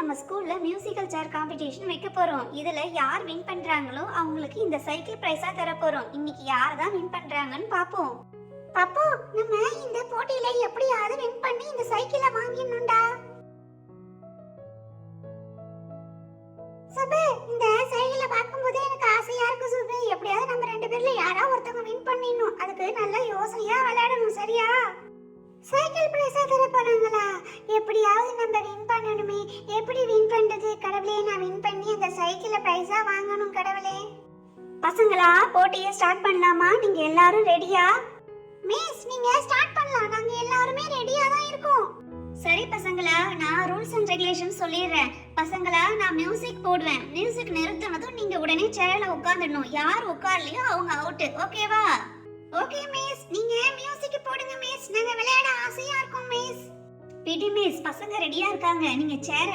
நம்ம ஸ்கூல்ல musical chair competition வைக்க போறோம். இதுல யார் வின் பண்றாங்களோ அவங்களுக்கு இந்த சைக்கிள் பிரைஸா தர போறோம். இன்னைக்கு யார் தான் வின் பண்றாங்கன்னு பாப்போம். பாப்போ, நம்ம இந்த போட்டியில எப்படியாவது வின் பண்ணி இந்த சைக்கிளை வாங்கிடணும்டா. சுபு, இந்த சைக்கிளை பார்க்கும்போதே எனக்கு ஆசையா இருக்கு சுபு. எப்படியாவது நம்ம ரெண்டு பேர்ல யாராவது ஒருத்தவங்க வின் பண்ணிடணும். அதுக்கு நல்ல யோசனையா விளையாடணும், சரியா? சைக்கிள் பிரைஸா தர போறாங்களா? எப்படியாவது நம்ம வின் பண்ணணுமே. எப்படி வின் பண்றது? கடவுளே, நான் வின் பண்ணி அந்த சைக்கிளை பிரைஸா வாங்கணும் கடவுளே. பசங்களா, போட்டியை ஸ்டார்ட் பண்ணலாமா? நீங்க எல்லாரும் ரெடியா? மிஸ், நீங்க ஸ்டார்ட் பண்ணலாம். நாங்க எல்லாரும் ரெடியா தான் இருக்கோம். சரி பசங்களா, நான் ரூல்ஸ் அண்ட் ரெகுலேஷன்ஸ் சொல்லிடுறேன். பசங்களா, நான் மியூசிக் போடுவேன். மியூசிக் நிறுத்தினதும் நீங்க உடனே சேர்ல உட்கார்ந்துடணும். யார் உட்கார்லையோ அவங்க அவுட். ஓகேவா? ஓகே மிஸ், நீங்க மியூசிக் போடுங்க மிஸ். நாங்க விளையாட ஆசையா இருக்கோம் மிஸ். பிடி மிஸ், பசங்க ரெடியா இருக்காங்க. நீங்க சேர்